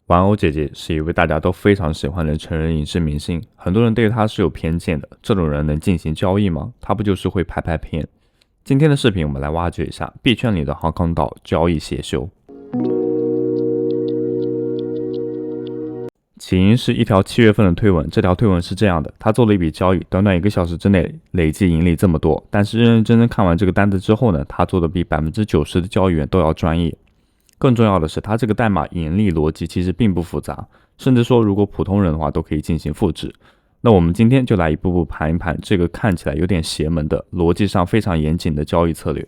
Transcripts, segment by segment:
玩偶姐姐是一位大家都非常喜欢的成人影视明星，很多人对她是有偏见的。这种人能进行交易吗？她不就是会拍片？今天的视频我们来挖掘一下币圈里的航空岛交易邪修。起因是一条7月份的推文，这条推文是这样的：他做了一笔交易，短短1个小时之内累计盈利这么多。但是认认真真看完这个单子之后呢，他做的比90%的交易员都要专业。更重要的是，它这个代码盈利逻辑其实并不复杂，甚至说如果普通人的话都可以进行复制。那我们今天就来一步步盘一盘这个看起来有点邪门的逻辑上非常严谨的交易策略。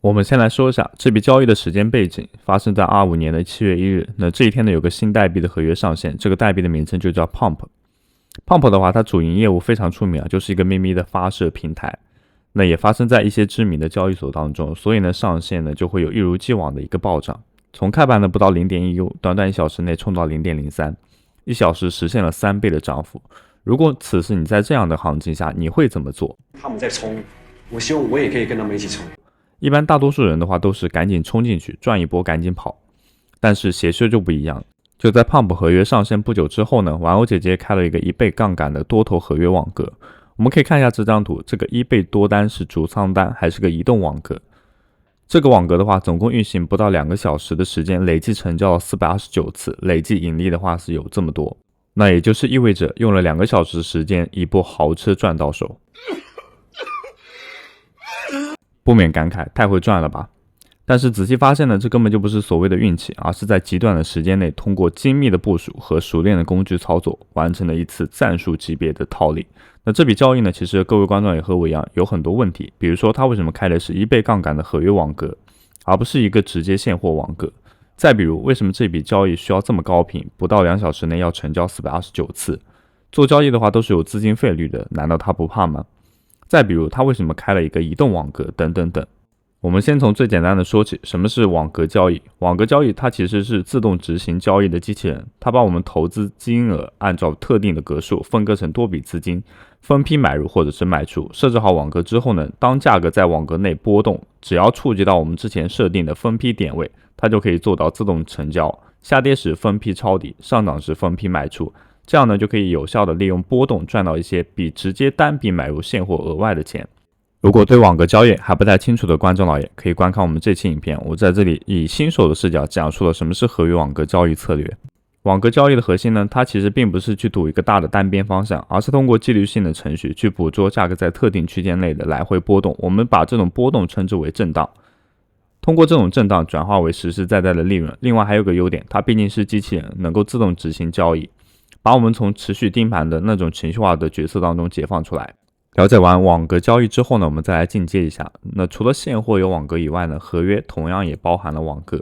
我们先来说一下这笔交易的时间背景，发生在25年的7月1日。那这一天呢，有个新代币的合约上线，这个代币的名称就叫 Pump。Pump 的话，它主营业务非常出名啊，就是一个秘密的发射平台。那也发生在一些知名的交易所当中，所以呢，上线呢就会有一如既往的一个暴涨。从开盘的不到 0.1U， 短短1小时内冲到 0.03， 1小时实现了3倍的涨幅。如果此时你在这样的行情下，你会怎么做？他们在冲，我希望我也可以跟他们一起冲。一般大多数人的话都是赶紧冲进去赚一波赶紧跑，但是邪修就不一样。就在 Pump 合约上线不久之后呢，玩偶姐姐开了一个1倍杠杆的多头合约网格。我们可以看一下这张图，这个1倍多单是主仓单还是个移动网格？这个网格的话，总共运行不到2个小时的时间，累计成交了429次，累计盈利的话是有这么多。那也就是意味着用了2个小时时间，一波豪车赚到手。不免感慨，太会赚了吧？但是仔细发现呢，这根本就不是所谓的运气，而是在极短的时间内，通过精密的部署和熟练的工具操作，完成了一次战术级别的套利。那这笔交易呢，其实各位观众也和我一样，有很多问题。比如说，他为什么开的是1倍杠杆的合约网格，而不是一个直接现货网格？再比如，为什么这笔交易需要这么高频，不到2小时内要成交429次？做交易的话都是有资金费率的，难道他不怕吗？再比如，他为什么开了一个移动网格等等等。我们先从最简单的说起，什么是网格交易？网格交易它其实是自动执行交易的机器人，它把我们投资金额按照特定的格数分割成多笔资金，分批买入或者是卖出。设置好网格之后呢，当价格在网格内波动，只要触及到我们之前设定的分批点位，它就可以做到自动成交。下跌时分批抄底，上涨时分批卖出，这样呢就可以有效的利用波动赚到一些比直接单笔买入现货额外的钱。如果对网格交易还不太清楚的观众老爷，可以观看我们这期影片，我在这里以新手的视角讲述了什么是合约网格交易策略。网格交易的核心呢，它其实并不是去赌一个大的单边方向，而是通过纪律性的程序去捕捉价格在特定区间内的来回波动，我们把这种波动称之为震荡，通过这种震荡转化为实实在在的利润。另外还有个优点，它毕竟是机器人，能够自动执行交易，把我们从持续盯盘的那种情绪化的角色当中解放出来。了解完网格交易之后呢，我们再来进阶一下。那除了现货有网格以外呢，合约同样也包含了网格。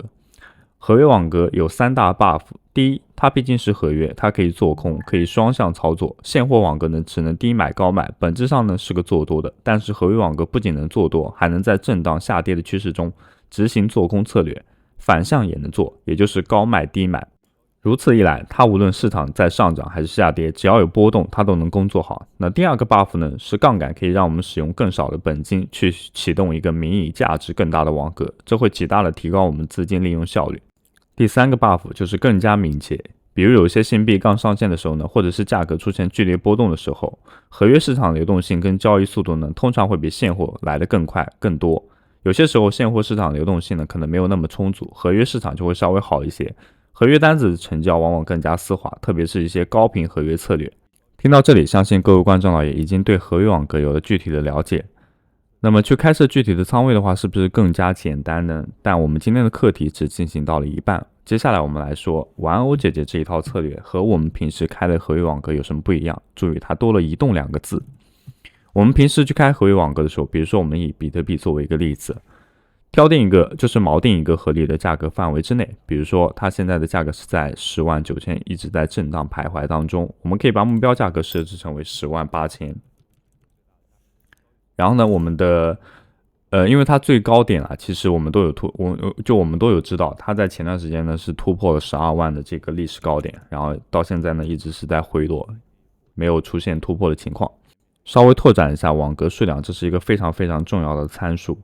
合约网格有3大 buff。第一，它毕竟是合约，它可以做空，可以双向操作。现货网格呢，只能低买高卖，本质上呢是个做多的。但是合约网格不仅能做多，还能在震荡下跌的趋势中执行做空策略，反向也能做，也就是高卖低买。如此一来，它无论市场在上涨还是下跌，只要有波动，它都能工作好。那第二个 buff 呢，是杠杆可以让我们使用更少的本金去启动一个名义价值更大的网格，这会极大的提高我们资金利用效率。第三个 buff 就是更加敏捷，比如有些新币刚上线的时候呢，或者是价格出现剧烈波动的时候，合约市场流动性跟交易速度呢，通常会比现货来得更快更多。有些时候现货市场流动性呢可能没有那么充足，合约市场就会稍微好一些。合约单子成交往往更加丝滑，特别是一些高频合约策略。听到这里，相信各位观众老爷已经对合约网格有了具体的了解。那么去开设具体的仓位的话，是不是更加简单呢？但我们今天的课题只进行到了一半，接下来我们来说玩偶姐姐这一套策略和我们平时开的合约网格有什么不一样。注意，它多了移动2个字。我们平时去开合约网格的时候，比如说我们以比特币作为一个例子，挑定一个就是锚定一个合理的价格范围之内，比如说它现在的价格是在109000，一直在震荡徘徊当中，我们可以把目标价格设置成为108000。然后呢，我们的因为它最高点啊，其实我们都有我们都有知道，它在前段时间呢是突破了12万的这个历史高点，然后到现在呢一直是在回落，没有出现突破的情况。稍微拓展一下网格数量，这是一个非常非常重要的参数。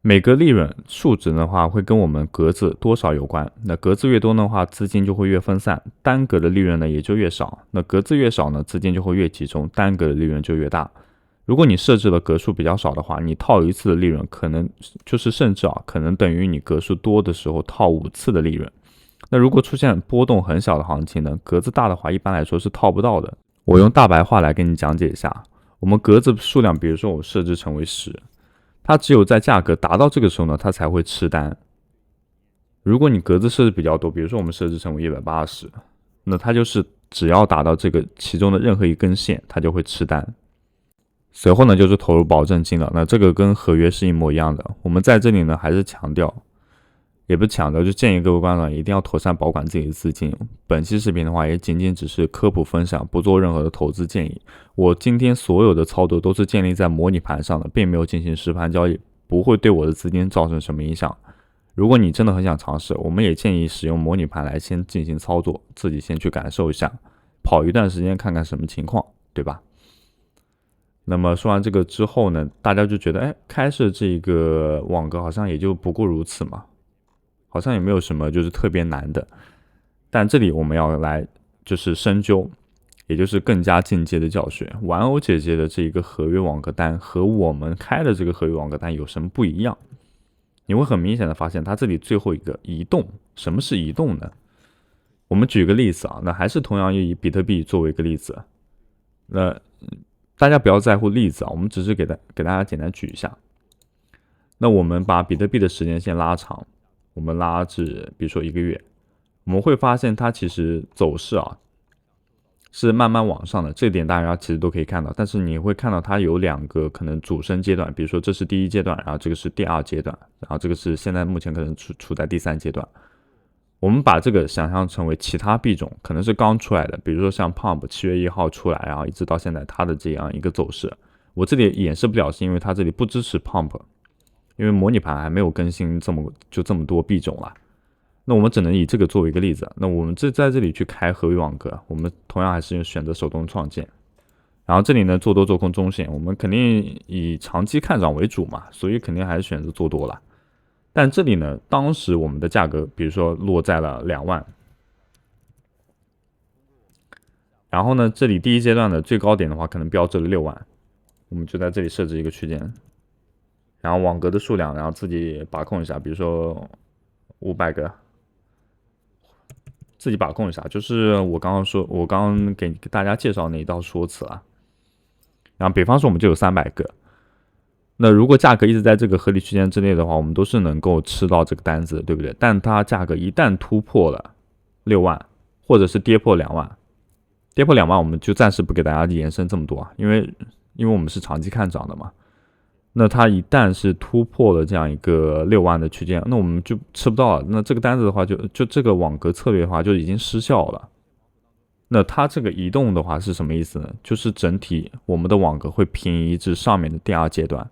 每个利润数值的话会跟我们格子多少有关，那格子越多的话，资金就会越分散，单格的利润呢也就越少。那格子越少呢，资金就会越集中，单格的利润就越大。如果你设置的格数比较少的话，你套一次的利润可能就是甚至可能等于你格数多的时候套5次的利润。那如果出现波动很小的行情呢，格子大的话一般来说是套不到的。我用大白话来跟你讲解一下，我们格子数量，比如说我设置成为10，它只有在价格达到这个时候呢，它才会吃单。如果你格子设置比较多，比如说我们设置成为180，那它就是只要达到这个其中的任何一根线，它就会吃单。随后呢就是投入保证金了，那这个跟合约是一模一样的。我们在这里呢还是强调，也不是强调，就建议各位观众一定要妥善保管自己的资金。本期视频的话也仅仅只是科普分享，不做任何的投资建议。我今天所有的操作都是建立在模拟盘上的，并没有进行实盘交易，不会对我的资金造成什么影响。如果你真的很想尝试，我们也建议使用模拟盘来先进行操作，自己先去感受一下，跑一段时间看看什么情况，对吧？那么说完这个之后呢，大家就觉得开设这个网格好像也就不过如此嘛，好像也没有什么就是特别难的。但这里我们要来就是深究，也就是更加进阶的教学。玩偶姐姐的这一个合约网格单和我们开的这个合约网格单有什么不一样？你会很明显的发现它这里最后一个移动。什么是移动呢？我们举个例子那还是同样以比特币作为一个例子。那大家不要在乎例子我们只是给大家简单举一下。那我们把比特币的时间线拉长，我们拉至比如说1个月，我们会发现它其实走势是慢慢往上的，这点大家其实都可以看到。但是你会看到它有2个可能主升阶段，比如说这是第1阶段，然后这个是第2阶段，然后这个是现在目前可能处在第3阶段。我们把这个想象成为其他币种，可能是刚出来的，比如说像 Pump 7月1号出来，然后一直到现在它的这样一个走势。我这里演示不了，是因为它这里不支持 Pump， 因为模拟盘还没有更新这么多币种了。那我们只能以这个作为一个例子。那我们在这里去开合约网格，我们同样还是选择手动创建。然后这里呢做多做空中线，我们肯定以长期看涨为主嘛，所以肯定还是选择做多了。但这里呢，当时我们的价格，比如说落在了2万，然后呢，这里第1阶段的最高点的话，可能标志了6万，我们就在这里设置一个区间，然后网格的数量，然后自己把控一下，比如说500个，自己把控一下，就是我刚刚给大家介绍那一道说辞啊。然后比方说我们就有300个。那如果价格一直在这个合理区间之内的话，我们都是能够吃到这个单子，对不对？但它价格一旦突破了6万，或者是跌破2万，跌破2万我们就暂时不给大家延伸这么多因为我们是长期看涨的嘛。那它一旦是突破了这样一个6万的区间，那我们就吃不到了。那这个单子的话就这个网格策略的话就已经失效了。那它这个移动的话是什么意思呢？就是整体我们的网格会平移至上面的第2阶段。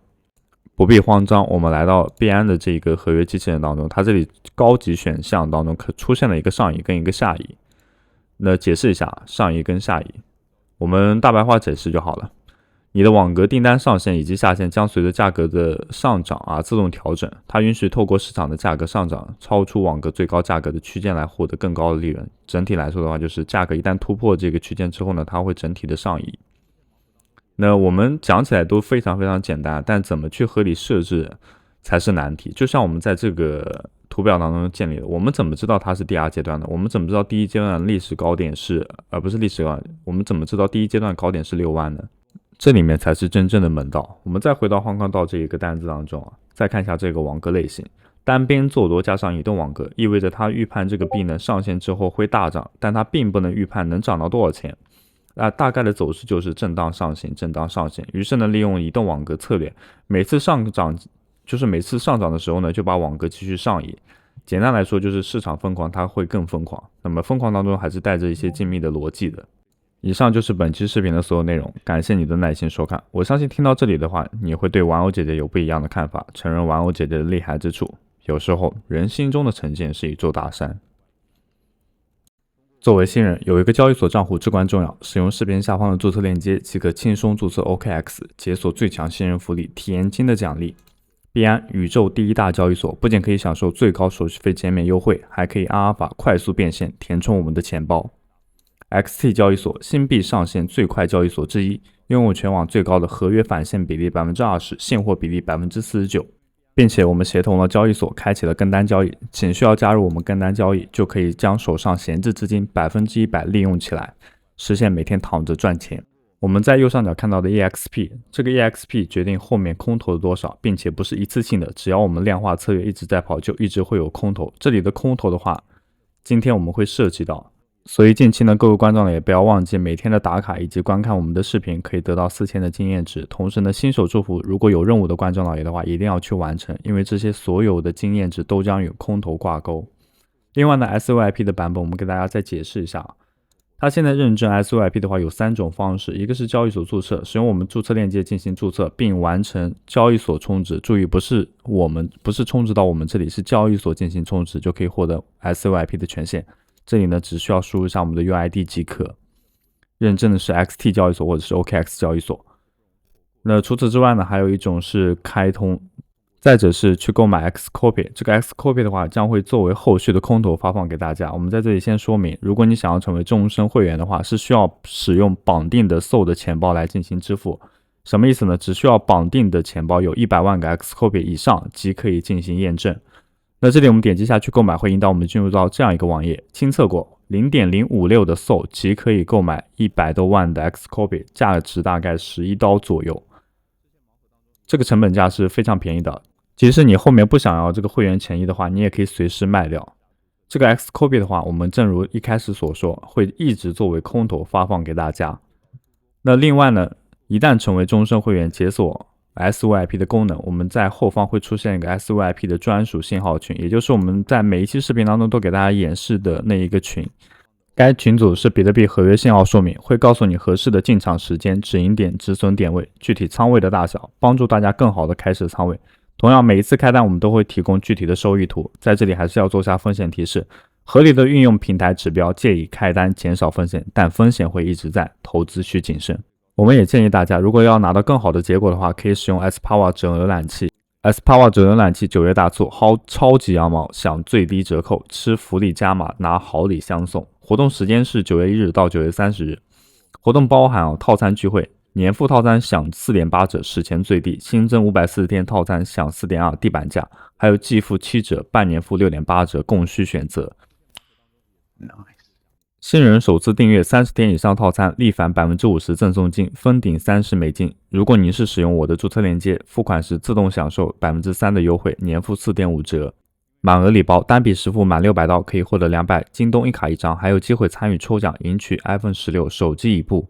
不必慌张，我们来到币安的这个合约机器人当中，它这里高级选项当中出现了一个上移跟一个下移。那解释一下上移跟下移，我们大白话解释就好了。你的网格订单上限以及下限将随着价格的上涨自动调整，它允许透过市场的价格上涨超出网格最高价格的区间来获得更高的利润。整体来说的话，就是价格一旦突破这个区间之后呢，它会整体的上移。那我们讲起来都非常非常简单，但怎么去合理设置才是难题。就像我们在这个图表当中建立的，我们怎么知道它是第2阶段的？我们怎么知道第1阶段的历史高点是不是历史高点？我们怎么知道第1阶段高点是6万呢？这里面才是真正的门道。我们再回到荒康道这一个单子当中再看一下这个网格类型，单边做多加上移动网格，意味着它预判这个币呢上线之后会大涨，但它并不能预判能涨到多少钱。大概的走势就是震荡上行，震荡上行。于是呢，利用移动网格策略，每次上涨的时候呢，就把网格继续上移。简单来说，就是市场疯狂，它会更疯狂。那么疯狂当中还是带着一些精密的逻辑的。以上就是本期视频的所有内容，感谢你的耐心收看。我相信听到这里的话，你会对玩偶姐姐有不一样的看法，承认玩偶姐姐的厉害之处。有时候，人心中的成见是一座大山。作为新人，有一个交易所账户至关重要。使用视频下方的注册链接即可轻松注册 OKX， 解锁最强新人福利体验金的奖励。币安宇宙第一大交易所不仅可以享受最高手续费减免优惠，还可以阿尔法快速变现，填充我们的钱包。XT 交易所新币上线最快交易所之一，拥有全网最高的合约返现比例 20%， 现货比例 49%， 并且我们协同了交易所开启了跟单交易，仅需要加入我们跟单交易，就可以将手上闲置资金 100% 利用起来，实现每天躺着赚钱。我们在右上角看到的 EXP， 这个 EXP 决定后面空头的多少，并且不是一次性的，只要我们量化策略一直在跑，就一直会有空头。这里的空头的话，今天我们会涉及到，所以近期呢，各位观众呢也不要忘记每天的打卡以及观看我们的视频，可以得到4000的经验值。同时呢，新手祝福如果有任务的观众老爷的话，一定要去完成，因为这些所有的经验值都将与空头挂钩。另外呢 ，SOIP 的版本我们给大家再解释一下。它现在认证 SOIP 的话有3种方式，一个是交易所注册，使用我们注册链接进行注册，并完成交易所充值。注意，不是充值到我们这里，是交易所进行充值就可以获得 SOIP 的权限。这里呢，只需要输入一下我们的 UID 即可。认证的是 XT 交易所或者是 OKX 交易所。那除此之外呢，还有一种是开通。再者是去购买 Xcopy， 这个 Xcopy 的话将会作为后续的空头发放给大家。我们在这里先说明，如果你想要成为终身会员的话，是需要使用绑定的 SOL 的钱包来进行支付。什么意思呢？只需要绑定的钱包有100万个 Xcopy 以上即可以进行验证。那这里我们点击下去购买，会引导我们进入到这样一个网页，亲测过 0.056 的 SOL 即可以购买100多万的 Xcopy， 价值大概11刀左右。这个成本价是非常便宜的。即使你后面不想要这个会员权益的话，你也可以随时卖掉。这个 Xcopy 的话，我们正如一开始所说，会一直作为空头发放给大家。那另外呢，一旦成为终身会员解锁 SOIP 的功能，我们在后方会出现一个 SOIP 的专属信号群，也就是我们在每一期视频当中都给大家演示的那一个群。该群组是比特币合约信号说明，会告诉你合适的进场时间、止盈点、止损点位、具体仓位的大小，帮助大家更好的开始仓位。同样，每一次开单我们都会提供具体的收益图，在这里还是要做下风险提示，合理的运用平台指标，借以开单减少风险，但风险会一直在，投资需谨慎。我们也建议大家，如果要拿到更好的结果的话，可以使用 Spower 整浏览器。Spower 整浏览器9月大促，超级羊毛，享最低折扣，吃福利加码，拿好礼相送。活动时间是9月1日到9月30日，活动包含套餐聚会。年付套餐享 4.8 折，史前最低；新增540天套餐享 4.2 地板价，还有季付7折，半年付 6.8 折，供需选择。新人首次订阅30天以上套餐，立返 50% 赠送金，封顶30美金。如果您是使用我的注册链接，付款时自动享受 3% 的优惠，年付 4.5 折。满额礼包，单笔实付满600刀可以获得200京东一卡1张，还有机会参与抽奖，赢取 iPhone 16手机一部。